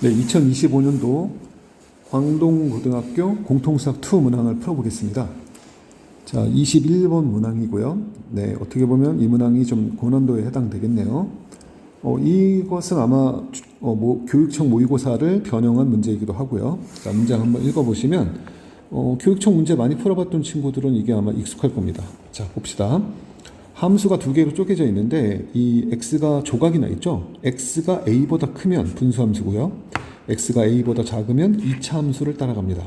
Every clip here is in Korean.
네, 2025년도 광동고등학교 공통수학 2 문항을 풀어보겠습니다. 자, 21번 문항이고요. 네, 어떻게 보면 이 문항이 좀 고난도에 해당되겠네요. 이것은 아마 교육청 모의고사를 변형한 문제이기도 하고요. 자, 문장 한번 읽어보시면 교육청 문제 많이 풀어봤던 친구들은 이게 아마 익숙할 겁니다. 자, 봅시다. 함수가 두 개로 쪼개져 있는데 이 x가 조각이 나 있죠. x가 a보다 크면 분수함수고요. x가 a보다 작으면 2차 함수를 따라갑니다.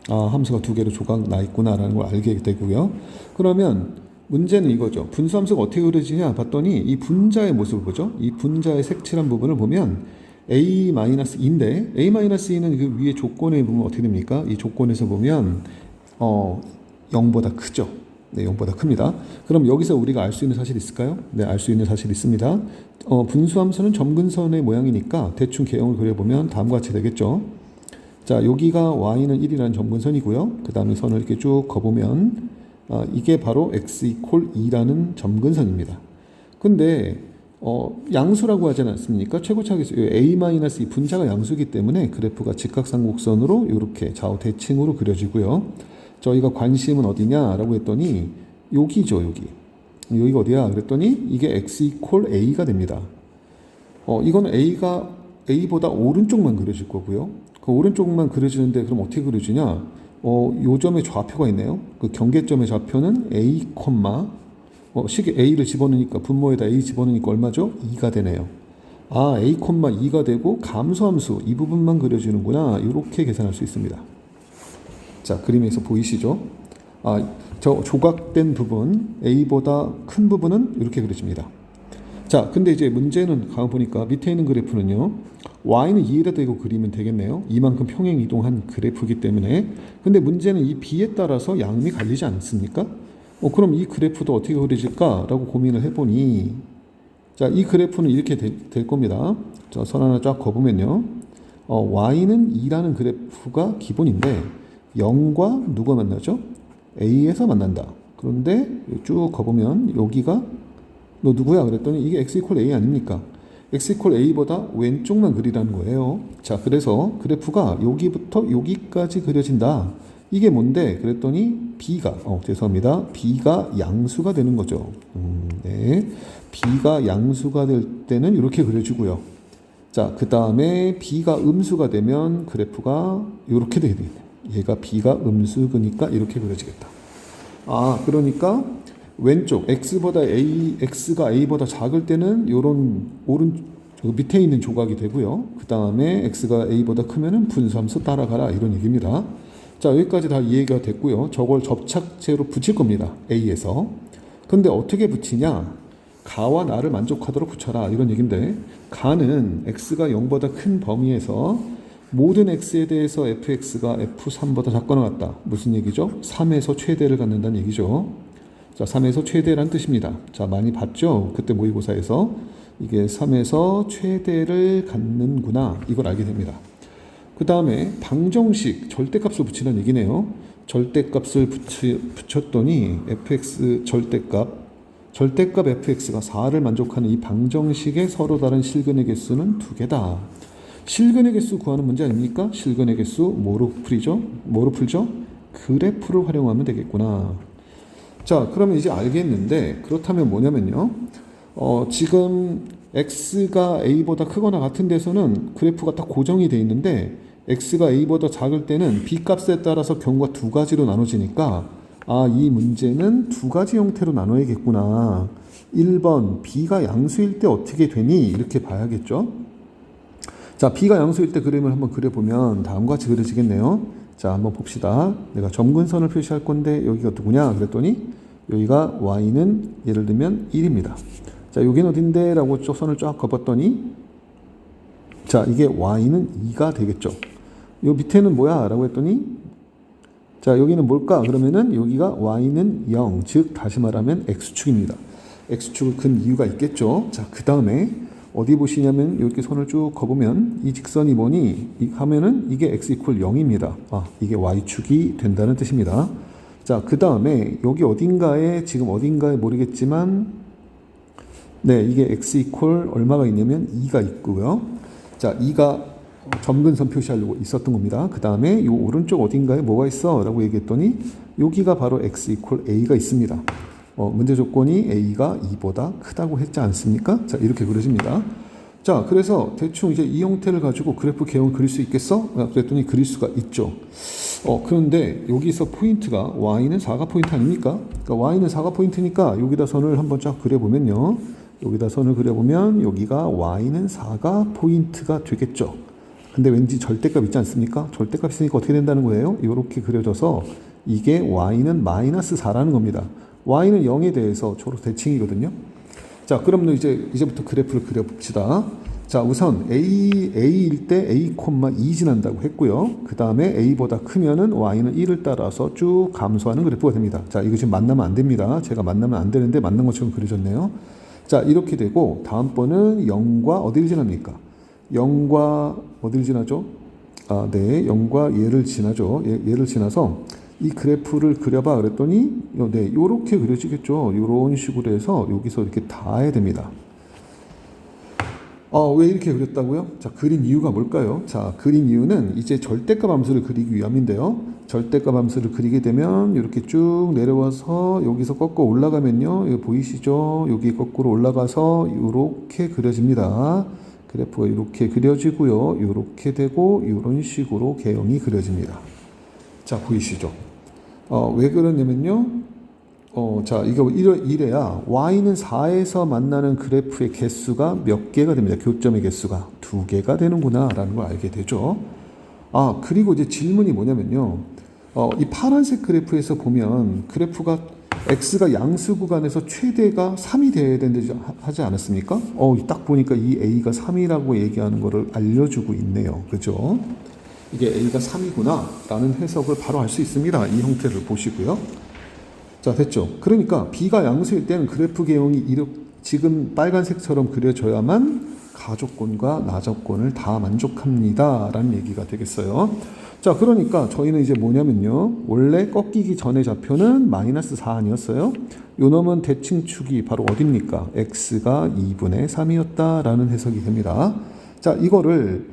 아, 함수가 두 개로 조각 나 있구나라는 걸 알게 되고요. 그러면 문제는 이거죠. 분수함수가 어떻게 그려지냐 봤더니 이 분자의 모습을 보죠. 이 분자의 색칠한 부분을 보면 a-2인데 a-2는 그 위에 조건에 보면 어떻게 됩니까? 이 조건에서 보면 0보다 크죠. 네, 0보다 큽니다. 그럼 여기서 우리가 알 수 있는 사실이 있을까요? 네, 알 수 있는 사실이 있습니다. 분수함수는 점근선의 모양이니까 대충 개형을 그려보면 다음과 같이 되겠죠. 자, 여기가 y는 1이라는 점근선이고요. 그 다음에 선을 이렇게 쭉 그어보면 이게 바로 x 이퀄 2라는 점근선입니다. 근데 양수라고 하지 않습니까? 최고차계수 a-2 분자가 양수이기 때문에 그래프가 직각삼곡선으로 이렇게 좌우 대칭으로 그려지고요. 저희가 관심은 어디냐라고 했더니 여기죠, 여기가 어디야? 그랬더니 이게 x 이퀄 a가 됩니다. 이건 a보다 오른쪽만 그려질 거고요. 그 오른쪽만 그려지는데 그럼 어떻게 그려지냐? 요 점에 좌표가 있네요. 그 경계점의 좌표는 a, 식에 a를 집어넣으니까 분모에다 a 집어넣으니까 얼마죠? 2가 되네요. 아, a, 2가 되고 감소함수 이 부분만 그려지는구나. 이렇게 계산할 수 있습니다. 자, 그림에서 보이시죠? 저 조각된 부분, a보다 큰 부분은 이렇게 그려집니다. 자, 근데 이제 문제는 가만 보니까 밑에 있는 그래프는요, y는 2에다 대고 그리면 되겠네요. 이만큼 평행 이동한 그래프이기 때문에. 근데 문제는 이 b에 따라서 양이 갈리지 않습니까? 그럼 이 그래프도 어떻게 그려질까라고 고민을 해보니, 자, 이 그래프는 이렇게 될 겁니다. 자, 선 하나 쫙 그어보면요, y는 2라는 그래프가 기본인데 0과 누가 만나죠? A에서 만난다. 그런데 쭉 가보면 여기가 너 누구야? 그랬더니 이게 x 이퀄 a 아닙니까? x 이퀄 a보다 왼쪽만 그리라는 거예요. 자, 그래서 그래프가 여기부터 여기까지 그려진다. 이게 뭔데? 그랬더니 b가 죄송합니다. b가 양수가 되는 거죠. 네, b가 양수가 될 때는 이렇게 그려주고요. 자, 그 다음에 b가 음수가 되면 그래프가 이렇게 되겠네요. 얘가 b가 음수니까 이렇게 그려지겠다. 아, 그러니까 왼쪽 x가 a보다 작을 때는 요런 밑에 있는 조각이 되고요. 그 다음에 x가 a보다 크면은 분수함수 따라가라 이런 얘기입니다. 자, 여기까지 다 이해가 됐고요. 저걸 접착제로 붙일 겁니다. a에서. 근데 어떻게 붙이냐? 가와 나를 만족하도록 붙여라 이런 얘기인데, 가는 x가 0보다 큰 범위에서 모든 x에 대해서 fx가 f3보다 작거나 같다. 무슨 얘기죠? 3에서 최대를 갖는다는 얘기죠. 자, 3에서 최대란 뜻입니다. 자, 많이 봤죠? 그때 모의고사에서 이게 3에서 최대를 갖는구나. 이걸 알게 됩니다. 그 다음에 방정식 절대값을 붙이는 얘기네요. 절대값을 붙였더니 fx 절대값 fx가 4를 만족하는 이 방정식의 서로 다른 실근의 개수는 2개다. 실근의 개수 구하는 문제 아닙니까? 실근의 개수 뭐로 풀죠? 그래프를 활용하면 되겠구나. 자, 그러면 이제 알겠는데, 그렇다면 뭐냐면요, 지금 x가 a보다 크거나 같은 데서는 그래프가 딱 고정이 돼 있는데 x가 a보다 작을 때는 b 값에 따라서 경우가 두 가지로 나눠지니까, 아, 이 문제는 두 가지 형태로 나눠야겠구나. 1번 b가 양수일 때 어떻게 되니? 이렇게 봐야겠죠. 자, b가 양수일 때 그림을 한번 그려보면 다음과 같이 그려지겠네요. 자, 한번 봅시다. 내가 점근선을 표시할 건데 여기가 누구냐? 그랬더니 여기가 y는 예를 들면 1입니다. 자, 여기는 어딘데? 라고 선을 쫙 그어봤더니, 자, 이게 y는 2가 되겠죠. 요 밑에는 뭐야? 라고 했더니, 자, 여기는 뭘까? 그러면은 여기가 y는 0, 즉 다시 말하면 x축입니다. x축을 근 이유가 있겠죠. 자, 그 다음에 어디 보시냐면 이렇게 선을 쭉 그어보면 이 직선이 뭐니? 하면은 이게 x 이퀄 0입니다. 아, 이게 y축이 된다는 뜻입니다. 자, 그 다음에 여기 지금 어딘가에 모르겠지만, 네, 이게 x 이퀄 얼마가 있냐면 2가 있고요. 자, 2가 점근선 표시하려고 있었던 겁니다. 그 다음에 이 오른쪽 어딘가에 뭐가 있어? 라고 얘기했더니 여기가 바로 x 이퀄 a가 있습니다. 문제 조건이 a가 2보다 크다고 했지 않습니까? 자, 이렇게 그려집니다. 자, 그래서 대충 이제 이 형태를 가지고 그래프 개형을 그릴 수 있겠어? 그랬더니 그릴 수가 있죠. 그런데 여기서 포인트가 y는 4가 포인트 아닙니까? 그러니까 y는 4가 포인트니까 여기다 선을 한번 쫙 그려보면요. 여기다 선을 그려보면 여기가 y는 4가 포인트가 되겠죠. 근데 왠지 절대값 있지 않습니까? 절대값 있으니까 어떻게 된다는 거예요? 이렇게 그려져서 이게 y는 마이너스 4라는 겁니다. y는 0에 대해서 서로 대칭이거든요. 자, 그럼 이제부터 그래프를 그려봅시다. 자, 우선 a일 때 a, 2 지난다고 했고요. 그 다음에 a보다 크면은 y는 1을 따라서 쭉 감소하는 그래프가 됩니다. 자, 이거 지금 만나면 안 됩니다. 제가 만나면 안 되는데 만난 것처럼 그려졌네요. 자, 이렇게 되고 다음번은 0과 어디를 지납니까? 0과 어디를 지나죠? 네, 0과 얘를 지나죠. 얘를 지나서 이 그래프를 그려봐 그랬더니 네, 요렇게 그려지겠죠. 요런 식으로 해서 여기서 이렇게 닿아야 됩니다. 왜 이렇게 그렸다고요? 자, 그린 이유가 뭘까요? 자, 그린 이유는 이제 절대값 함수를 그리기 위함인데요. 절대값 함수를 그리게 되면 이렇게 쭉 내려와서 여기서 꺾어 올라가면요. 이거 보이시죠? 여기 거꾸로 올라가서 이렇게 그려집니다. 그래프가 이렇게 그려지고요. 이렇게 되고 이런 식으로 개형이 그려집니다. 자, 보이시죠? 왜 그러냐면요. 자, 이거 이래야 y는 4에서 만나는 그래프의 개수가 몇 개가 됩니다. 교점의 개수가 2개가 되는구나 라는 걸 알게 되죠. 그리고 이제 질문이 뭐냐면요. 이 파란색 그래프에서 보면 그래프가 x가 양수 구간에서 최대가 3이 돼야 된다고 하지 않았습니까? 딱 보니까 이 a가 3이라고 얘기하는 거를 알려주고 있네요. 그죠? 이게 a가 3이구나 라는 해석을 바로 할 수 있습니다. 이 형태를 보시고요. 자, 됐죠? 그러니까 b가 양수일 때는 그래프 개형이 지금 빨간색처럼 그려져야만 가조건과 나조건을 다 만족합니다 라는 얘기가 되겠어요. 자, 그러니까 저희는 이제 뭐냐면요, 원래 꺾이기 전의 좌표는 마이너스 4 아니었어요? 요 놈은 대칭축이 바로 어딥니까? x가 2분의 3이었다 라는 해석이 됩니다. 자, 이거를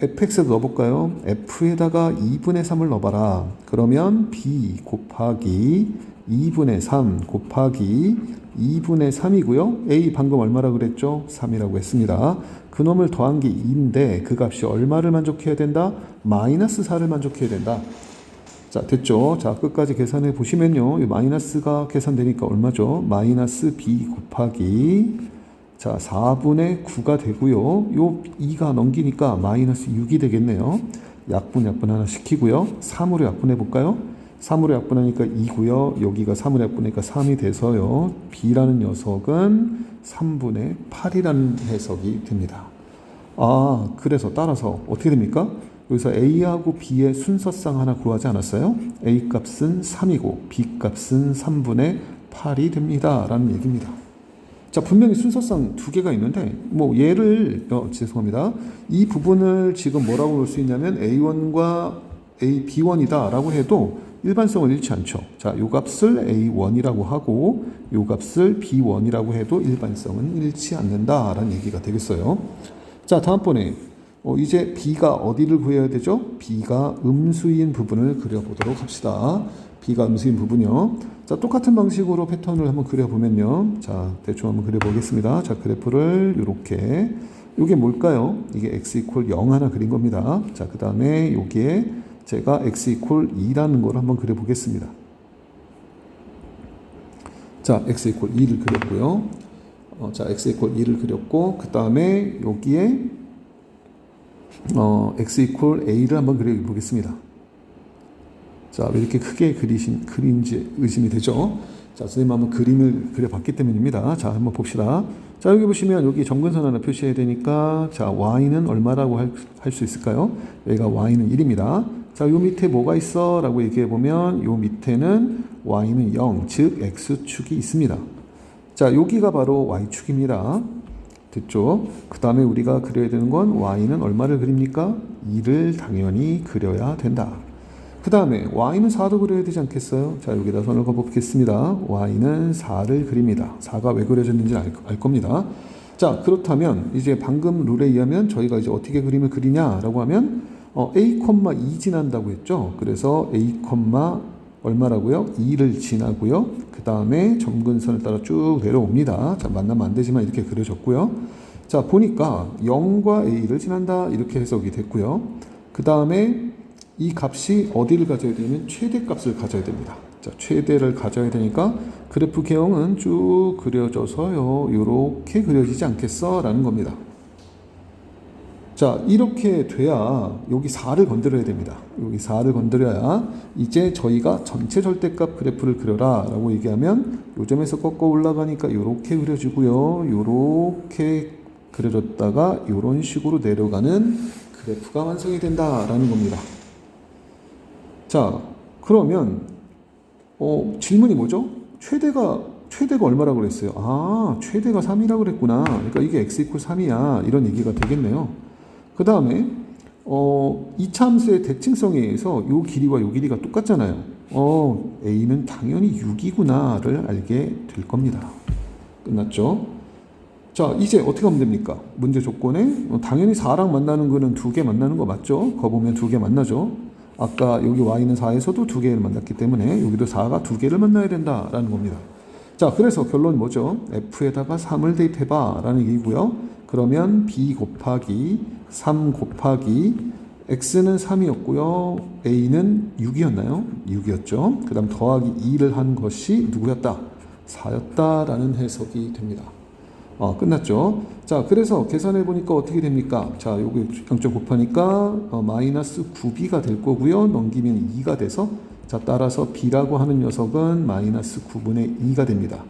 fx에도 넣어볼까요? f에다가 2분의 3을 넣어봐라. 그러면 b 곱하기 2분의 3 곱하기 2분의 3이고요. a 방금 얼마라고 그랬죠? 3이라고 했습니다. 그놈을 더한 게 2인데 그 값이 얼마를 만족해야 된다? 마이너스 4를 만족해야 된다. 자, 됐죠? 자, 끝까지 계산해 보시면요. 이 마이너스가 계산되니까 얼마죠? 마이너스 b 곱하기 자, 4분의 9가 되고요. 요 2가 넘기니까 마이너스 6이 되겠네요. 약분 하나 시키고요. 3으로 약분해 볼까요? 3으로 약분하니까 2고요. 여기가 3으로 약분하니까 3이 돼서요. b라는 녀석은 3분의 8이라는 해석이 됩니다. 그래서 따라서 어떻게 됩니까? 여기서 a하고 b의 순서상 하나 구하지 않았어요? a 값은 3이고 b 값은 3분의 8이 됩니다. 라는 얘기입니다. 자, 분명히 순서상 두 개가 있는데 얘를 죄송합니다. 이 부분을 지금 뭐라고 볼 수 있냐면 a1과 b1이다 라고 해도 일반성은 잃지 않죠. 자, 요 값을 a1이라고 하고 요 값을 b1이라고 해도 일반성은 잃지 않는다라는 얘기가 되겠어요. 자, 다음번에 이제 b가 어디를 구해야 되죠? b가 음수인 부분을 그려보도록 합시다. b가 음수인 부분이요. 자, 똑같은 방식으로 패턴을 한번 그려보면요. 자, 대충 한번 그려보겠습니다. 자, 그래프를 이렇게, 이게 뭘까요? 이게 x 이퀄 0 하나 그린 겁니다. 자, 그 다음에 여기에 제가 x 이퀄 2라는 걸 한번 그려보겠습니다. 자, x 이퀄 2를 그렸고요. 자, x 이퀄 2를 그렸고, 그 다음에 여기에 x 이퀄 a를 한번 그려보겠습니다. 자, 왜 이렇게 크게 그린지 의심이 되죠? 자, 선생님 한번 그림을 그려봤기 때문입니다. 자, 한번 봅시다. 자, 여기 보시면 여기 점근선 하나 표시해야 되니까, 자, y는 얼마라고 할 수 있을까요? 여기가 y는 1입니다. 자, 요 밑에 뭐가 있어? 라고 얘기해 보면, 요 밑에는 y는 0, 즉 x축이 있습니다. 자, 여기가 바로 y축입니다. 됐죠? 그 다음에 우리가 그려야 되는 건 y는 얼마를 그립니까? 2를 당연히 그려야 된다. 그 다음에 y는 4도 그려야 되지 않겠어요? 자, 여기다 선을 그어보겠습니다. y는 4를 그립니다. 4가 왜 그려졌는지 알 겁니다. 자, 그렇다면 이제 방금 룰에 의하면 저희가 이제 어떻게 그림을 그리냐라고 하면 a, 2 지난다고 했죠. 그래서 a, 얼마라고요? 2를 지나고요. 그 다음에 점근선을 따라 쭉 내려옵니다. 자, 만나면 안 되지만 이렇게 그려졌고요. 자, 보니까 0과 a를 지난다 이렇게 해석이 됐고요. 그 다음에 이 값이 어디를 가져야 되냐면 최대값을 가져야 됩니다. 자, 최대를 가져야 되니까 그래프 개형은 쭉 그려져서요. 이렇게 그려지지 않겠어? 라는 겁니다. 자, 이렇게 돼야 여기 4를 건드려야 됩니다. 여기 4를 건드려야 이제 저희가 전체 절대값 그래프를 그려라 라고 얘기하면 요 점에서 꺾어 올라가니까 이렇게 그려지고요. 이렇게 그려졌다가 이런 식으로 내려가는 그래프가 완성이 된다라는 겁니다. 자, 그러면 질문이 뭐죠? 최대가 얼마라고 그랬어요? 아, 최대가 3이라고 그랬구나. 그러니까 이게 x 이퀄 3이야. 이런 얘기가 되겠네요. 그 다음에 이차 함수의 대칭성에 의해서 요 길이와 요 길이가 똑같잖아요. a는 당연히 6이구나를 알게 될 겁니다. 끝났죠? 자, 이제 어떻게 하면 됩니까? 문제 조건에 당연히 4랑 만나는 거는 2개 만나는 거 맞죠? 거 보면 2개 만나죠? 아까 여기 y는 4에서도 2개를 만났기 때문에 여기도 4가 2개를 만나야 된다라는 겁니다. 자, 그래서 결론은 뭐죠? f에다가 3을 대입해봐 라는 얘기고요. 그러면 b 곱하기 3 곱하기 x는 3이었고요. a는 6이었나요? 6이었죠. 그 다음 더하기 2를 한 것이 누구였다? 4였다라는 해석이 됩니다. 끝났죠. 자, 그래서 계산해 보니까 어떻게 됩니까? 자, 요거 0점 곱하니까 마이너스 9b가 될 거고요. 넘기면 2가 돼서 자, 따라서 b라고 하는 녀석은 마이너스 9분의 2가 됩니다.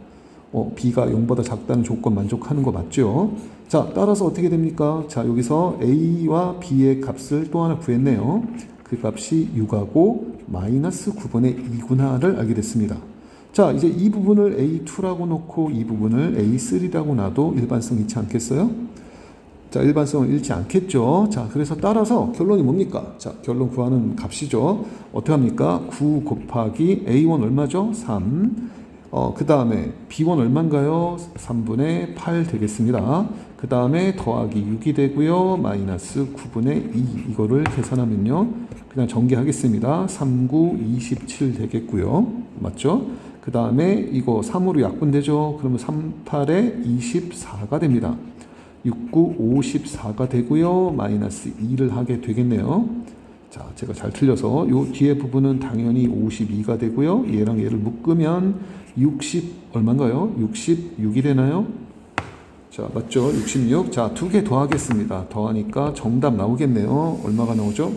b가 0보다 작다는 조건 만족하는 거 맞죠? 자, 따라서 어떻게 됩니까? 자, 여기서 a와 b의 값을 또 하나 구했네요. 그 값이 6하고 마이너스 9분의 2구나를 알게 됐습니다. 자, 이제 이 부분을 A2라고 놓고 이 부분을 A3라고 놔도 일반성 잃지 않겠어요? 자, 일반성을 잃지 않겠죠. 자, 그래서 따라서 결론이 뭡니까? 자, 결론 구하는 값이죠. 어떻게 합니까? 9 곱하기 A1 얼마죠? 3. 그 다음에 B1 얼마인가요? 3분의 8 되겠습니다. 그 다음에 더하기 6이 되고요. 마이너스 9분의 2. 이거를 계산하면요. 그냥 전개하겠습니다. 3, 9, 27 되겠고요. 맞죠? 그 다음에 이거 3으로 약분되죠. 그러면 3, 8에 24가 됩니다. 6, 9, 54가 되고요. 마이너스 2를 하게 되겠네요. 자, 제가 잘 틀려서 요 뒤에 부분은 당연히 52가 되고요. 얘랑 얘를 묶으면 60 얼마인가요? 66이 되나요? 자, 맞죠? 66. 자, 두 개 더하겠습니다. 더하니까 정답 나오겠네요. 얼마가 나오죠?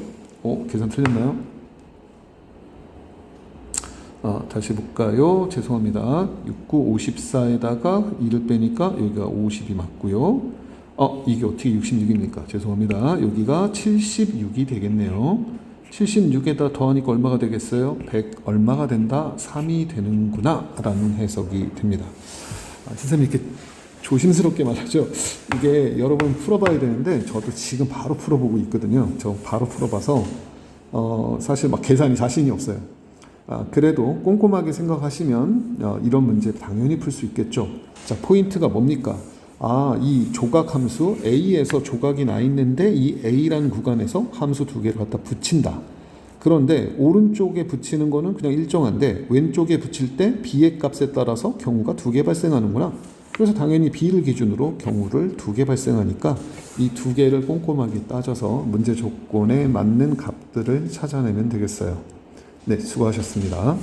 계산 틀렸나요? 다시 볼까요? 죄송합니다. 69, 54에다가 2를 빼니까 여기가 50이 맞고요. 이게 어떻게 66입니까? 죄송합니다. 여기가 76이 되겠네요. 76에다 더하니까 얼마가 되겠어요? 100 얼마가 된다? 3이 되는구나 라는 해석이 됩니다. 선생님 이렇게 조심스럽게 말하죠. 이게 여러 번 풀어봐야 되는데 저도 지금 바로 풀어보고 있거든요. 저 바로 풀어봐서 사실 막 계산이 자신이 없어요. 그래도 꼼꼼하게 생각하시면 이런 문제 당연히 풀 수 있겠죠. 자, 포인트가 뭡니까? 이 조각 함수 A에서 조각이 나 있는데 이 A라는 구간에서 함수 두 개를 갖다 붙인다. 그런데 오른쪽에 붙이는 거는 그냥 일정한데 왼쪽에 붙일 때 B의 값에 따라서 경우가 두 개 발생하는구나. 그래서 당연히 B를 기준으로 경우를 두 개 발생하니까 이 두 개를 꼼꼼하게 따져서 문제 조건에 맞는 값들을 찾아내면 되겠어요. 네, 수고하셨습니다.